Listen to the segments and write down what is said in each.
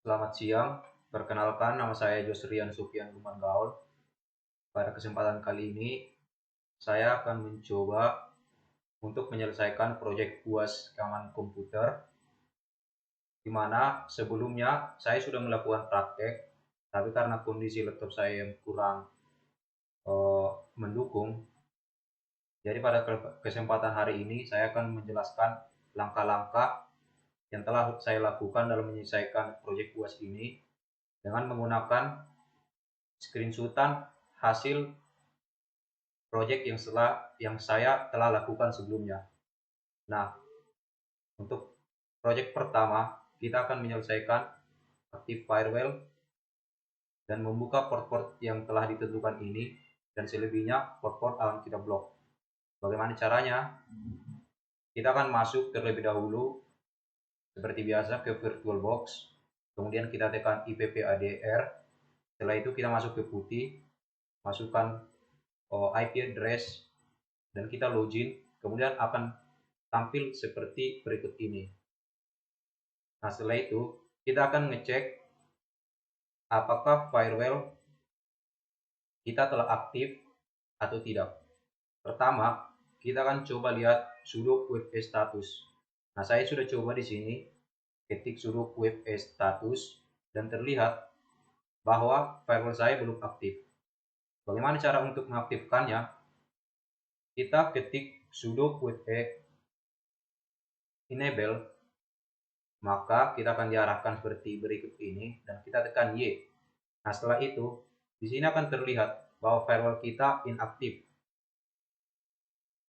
Selamat siang, perkenalkan nama saya Josrian Sufian Gaul. Pada kesempatan kali ini, saya akan mencoba untuk menyelesaikan proyek UAS keamanan komputer, di mana sebelumnya saya sudah melakukan praktek, tapi karena kondisi laptop saya yang kurang eh, mendukung, jadi pada kesempatan hari ini saya akan menjelaskan langkah-langkah yang telah saya lakukan dalam menyelesaikan proyek UAS ini dengan menggunakan screenshotan hasil proyek yang saya telah lakukan sebelumnya. Nah, untuk proyek pertama, kita akan menyelesaikan aktif firewall dan membuka port-port yang telah ditentukan ini, dan selebihnya port-port akan kita blok. Bagaimana caranya? Kita akan masuk terlebih dahulu seperti biasa ke VirtualBox, kemudian kita tekan IPPADR. Setelah itu kita masuk ke putih, masukkan IP address, dan kita login. Kemudian akan tampil seperti berikut ini. Nah, setelah itu kita akan ngecek apakah firewall kita telah aktif atau tidak. Pertama, kita akan coba lihat sudo web status. Nah, saya sudah coba di sini ketik sudo web status dan terlihat bahwa firewall saya belum aktif. Bagaimana cara untuk mengaktifkannya? Kita ketik sudo web enable, maka kita akan diarahkan seperti berikut ini dan kita tekan Y. Nah, setelah itu di sini akan terlihat bahwa firewall kita inaktif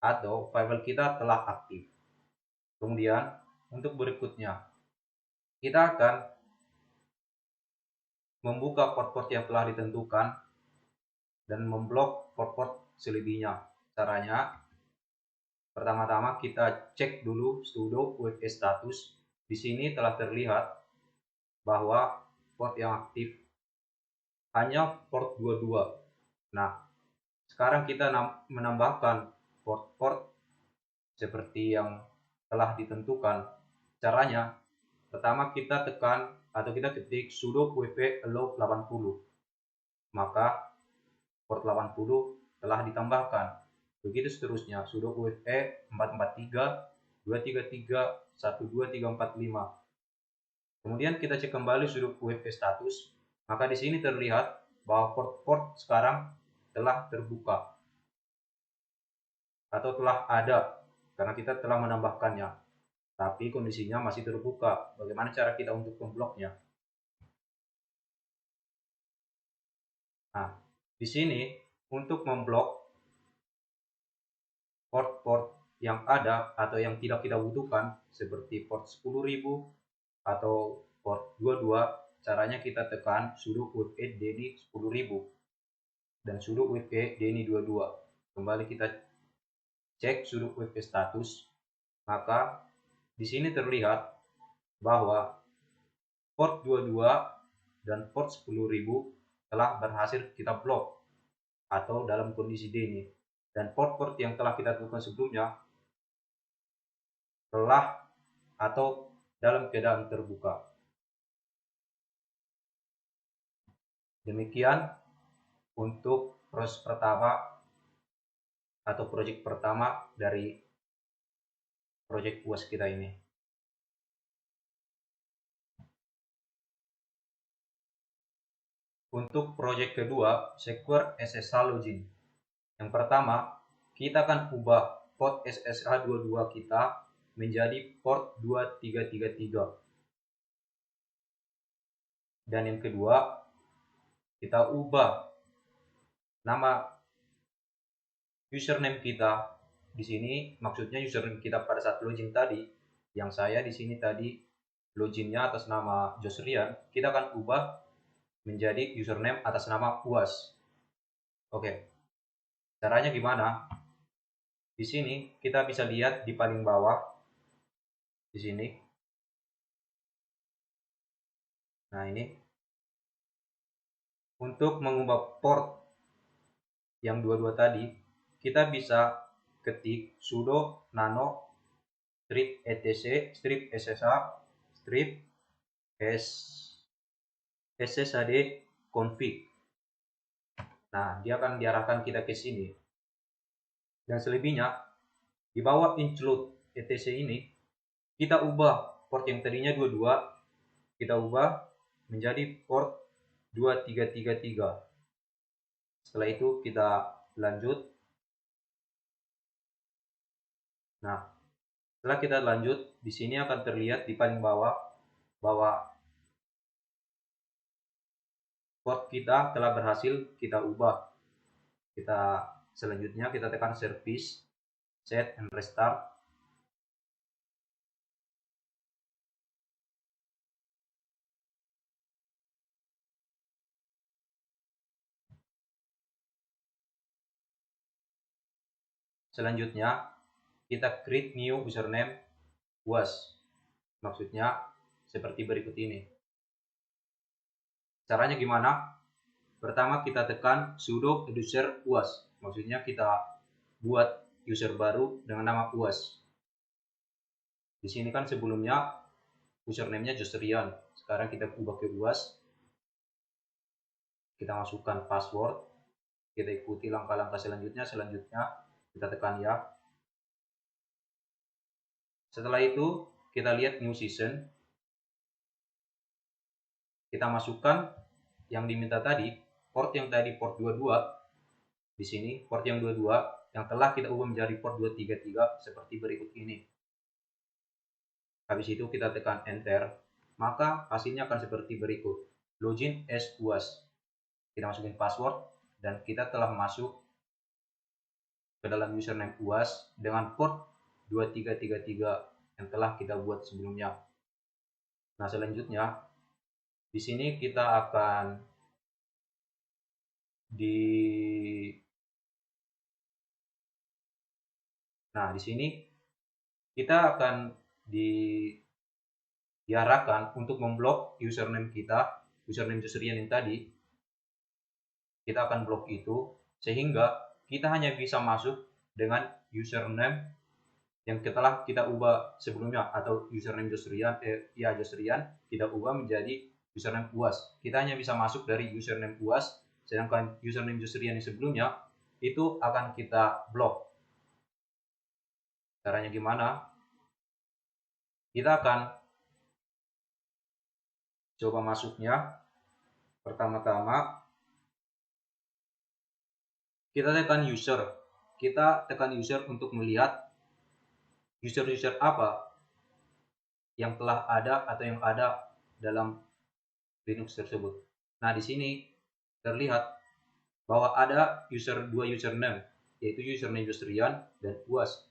atau firewall kita telah aktif. Kemudian untuk berikutnya, kita akan membuka port-port yang telah ditentukan dan memblok port-port selebihnya. Caranya, pertama-tama kita cek dulu sudo web status. Di sini telah terlihat bahwa port yang aktif hanya port 22. Nah, sekarang kita menambahkan port-port seperti yang telah ditentukan. Caranya, pertama kita tekan atau kita ketik sudo wp allow 80. Maka port 80 telah ditambahkan. Begitu seterusnya, sudo wp 443 233 12345. Kemudian kita cek kembali sudo wp status, maka di sini terlihat bahwa port-port sekarang telah terbuka atau telah ada karena kita telah menambahkannya, tapi kondisinya masih terbuka. Bagaimana cara kita untuk membloknya? Nah, di sini untuk memblok port-port yang ada atau yang tidak kita butuhkan seperti port 10.000 atau port 22, caranya kita tekan sudo wp deni 10.000 dan sudo wp deni 22. Kembali kita cek sudo wp status, maka di sini terlihat bahwa port 22 dan port 10.000 telah berhasil kita blok atau dalam kondisi deni, dan port-port yang telah kita tentukan sebelumnya telah atau dalam keadaan terbuka. Demikian untuk proses pertama atau proyek pertama dari proyek UAS kita ini. Untuk proyek kedua, Secure SSH Login. Yang pertama, kita akan ubah port SSH 22 kita menjadi port 2333. Dan yang kedua, kita ubah nama username kita. Di sini maksudnya username kita pada saat login tadi, yang saya di sini tadi loginnya atas nama Josrian, kita akan ubah menjadi username atas nama UAS. Oke, caranya gimana? Di sini kita bisa lihat di paling bawah di sini. Nah, ini untuk mengubah port yang 22 tadi, kita bisa ketik sudo nano strip etc strip ssh strip s sshd config. Nah, dia akan diarahkan kita ke sini. Dan selebihnya, di bawah include etc ini, kita ubah port yang tadinya 22, kita ubah menjadi port 2333. Setelah itu kita lanjut. Nah, setelah kita lanjut, di sini akan terlihat di paling bawah bahwa port kita telah berhasil kita ubah. Selanjutnya kita tekan service, set and restart. Selanjutnya kita create new username UAS. Maksudnya seperti berikut ini. Caranya gimana? Pertama kita tekan sudo user UAS. Maksudnya kita buat user baru dengan nama UAS. Di sini kan sebelumnya username-nya Josrian. Sekarang kita ubah ke UAS. Kita masukkan password. Kita ikuti langkah-langkah selanjutnya. Kita tekan ya. Setelah itu kita lihat new session. Kita masukkan yang diminta tadi, port yang tadi port 22. Di sini port yang 22 yang telah kita ubah menjadi port 233 seperti berikut ini. Habis itu kita tekan enter, maka hasilnya akan seperti berikut. Login as UAS. Kita masukin password dan kita telah masuk ke dalam username UAS dengan port 2333 yang telah kita buat sebelumnya. Nah, selanjutnya di sini kita akan di sini kita akan diarahkan untuk memblok username kita, username Josrian yang tadi. Kita akan blok itu sehingga kita hanya bisa masuk dengan username yang telah kita ubah sebelumnya, atau username Josrian kita ubah menjadi username UAS. Kita hanya bisa masuk dari username UAS, sedangkan username Josrian yang sebelumnya itu akan kita blok. Caranya gimana? Kita akan coba masuknya. Pertama-tama kita tekan user. Kita tekan user untuk melihat user-user apa yang telah ada atau yang ada dalam Linux tersebut. Nah, di sini terlihat bahwa ada dua username, yaitu username Josrian dan UAS.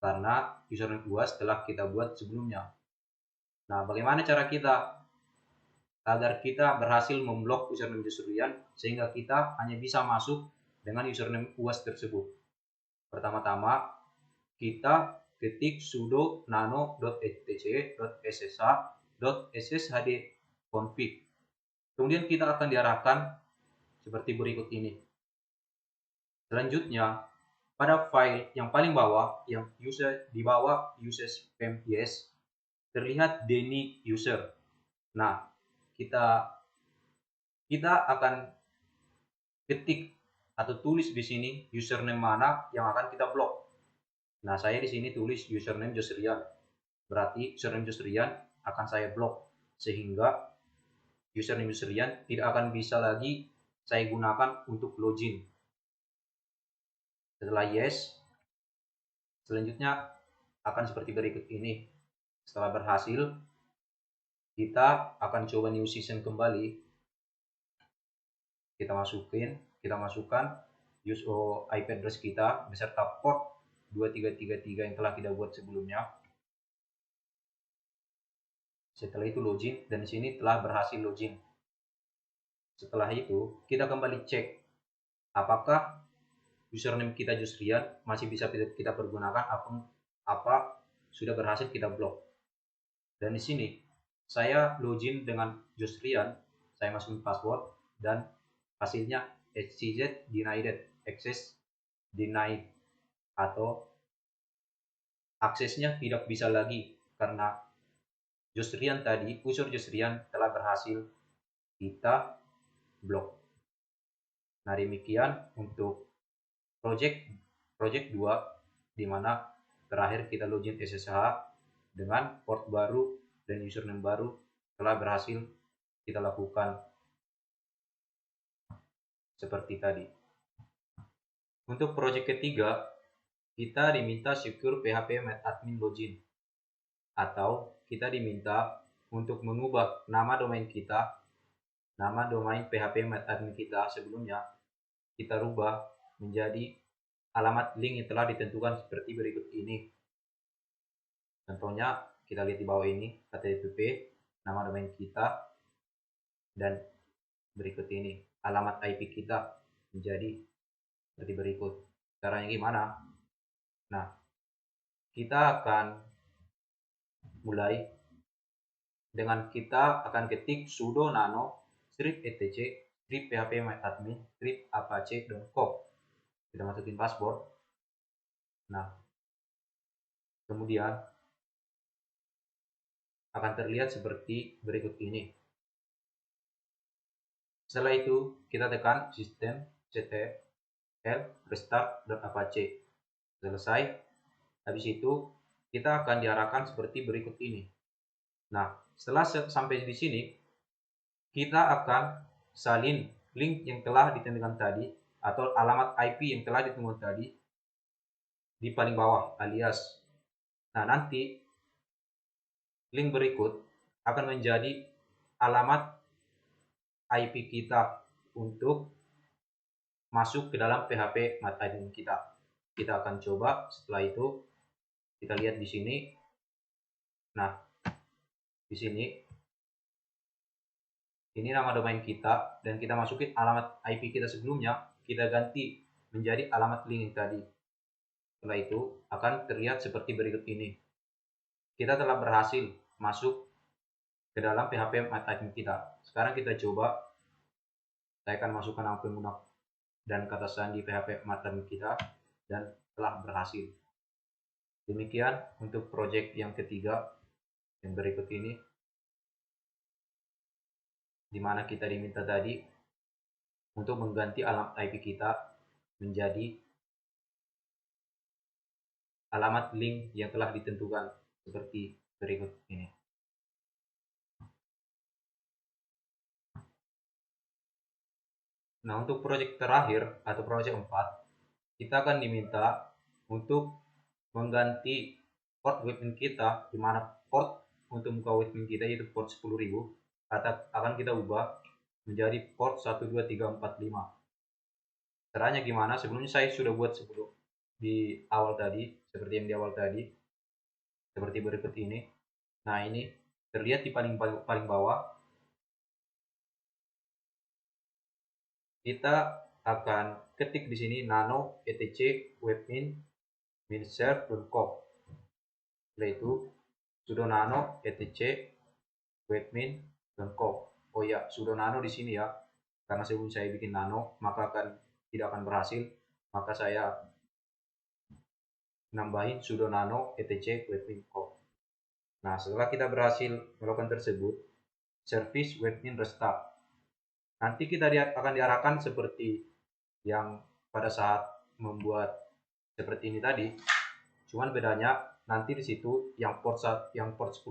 Karena username UAS telah kita buat sebelumnya. Nah, bagaimana cara kita agar kita berhasil memblok username Josrian sehingga kita hanya bisa masuk dengan username UAS tersebut? Pertama-tama kita ketik sudo nano.etc.ssh.sshd-config. Kemudian kita akan diarahkan seperti berikut ini. Selanjutnya, pada file yang paling bawah, yang di bawah users pms, terlihat deny user. Nah, kita akan ketik atau tulis di sini username mana yang akan kita blok. Nah, saya di sini tulis username Josrian. Berarti username Josrian akan saya blok sehingga username Josrian tidak akan bisa lagi saya gunakan untuk login. Setelah yes, selanjutnya akan seperti berikut ini. Setelah berhasil, kita akan coba new session kembali. Kita masukkan IP address kita beserta port 2333 yang telah kita buat sebelumnya. Setelah itu login, dan di sini telah berhasil login. Setelah itu kita kembali cek apakah username kita Josrian masih bisa kita pergunakan, apa sudah berhasil kita blok. Dan di sini saya login dengan Josrian, saya masukin password dan hasilnya HCZ denied, access denied, atau aksesnya tidak bisa lagi karena Josrian tadi, unsur Josrian telah berhasil kita blok. Nah, demikian untuk project project 2 di mana terakhir kita login SSH dengan port baru dan username baru telah berhasil kita lakukan seperti tadi. Untuk project ketiga, kita diminta secure PHP admin login, atau kita diminta untuk mengubah nama domain kita, nama domain PHP admin kita sebelumnya kita rubah menjadi alamat link yang telah ditentukan seperti berikut ini. Contohnya kita lihat di bawah ini, http, nama domain kita, dan berikut ini alamat IP kita menjadi seperti berikut. Caranya gimana? Nah, kita akan mulai dengan kita akan ketik sudo nano strip etc strip php admin strip apache.com. Kita masukin password. Nah, kemudian akan terlihat seperti berikut ini. Setelah itu kita tekan sistem ctl restart.apache. Selesai. Habis itu kita akan diarahkan seperti berikut ini. Nah, setelah sampai di sini, kita akan salin link yang telah ditentukan tadi atau alamat IP yang telah ditentukan tadi di paling bawah alias. Nah, nanti link berikut akan menjadi alamat IP kita untuk masuk ke dalam PHP admin kita. Kita akan coba. Setelah itu kita lihat di sini. Nah, di sini ini nama domain kita dan kita masukin alamat IP kita sebelumnya, kita ganti menjadi alamat link yang tadi. Setelah itu akan terlihat seperti berikut ini. Kita telah berhasil masuk ke dalam PHP admin kita. Sekarang kita coba. Saya akan masukkan nama pengguna dan kata sandi PHP admin kita dan telah berhasil. Demikian untuk project yang ketiga yang berikut ini, di mana kita diminta tadi untuk mengganti alamat IP kita menjadi alamat link yang telah ditentukan seperti berikut ini. Nah, untuk project terakhir atau project 4, kita akan diminta untuk mengganti port webmin kita, di mana port untuk muka webmin kita yaitu port 10.000 akan kita ubah menjadi port 12345. Caranya gimana? Sebelumnya saya sudah buat sebelum di awal tadi, seperti yang di awal tadi, seperti berikut ini. Nah, ini terlihat di paling bawah. Kita akan ketik di sini nano etc webmin minserve.com. Setelah itu sudo nano etc webmin.com. Oh ya, sudo nano di sini ya. Karena sebelum saya bikin nano, maka tidak akan berhasil. Maka saya nambahin sudo nano etc webmin.com. Nah, setelah kita berhasil melakukan tersebut, service webmin restart. Nanti kita akan diarahkan seperti yang pada saat membuat seperti ini tadi. Cuman bedanya nanti di situ yang port 10.000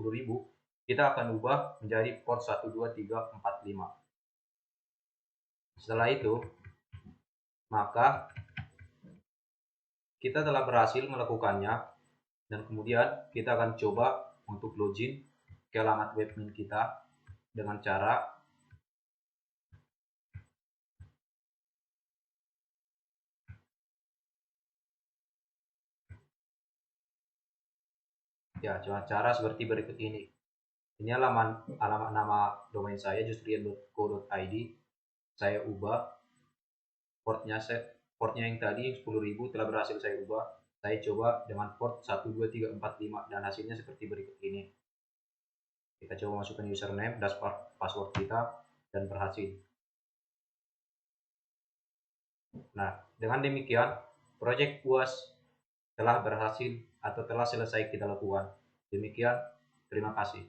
kita akan ubah menjadi port 12345. Setelah itu, maka kita telah berhasil melakukannya dan kemudian kita akan coba untuk login ke alamat webmin kita dengan cara ya, cara seperti berikut ini. Ini alamat nama domain saya josrian.co.id. Saya ubah portnya yang tadi 10.000 telah berhasil saya ubah. Saya coba dengan port 12345 dan hasilnya seperti berikut ini. Kita coba masukkan username dan password kita dan berhasil. Nah, dengan demikian project UAS telah berhasil atau telah selesai kita lakukan. Demikian, terima kasih.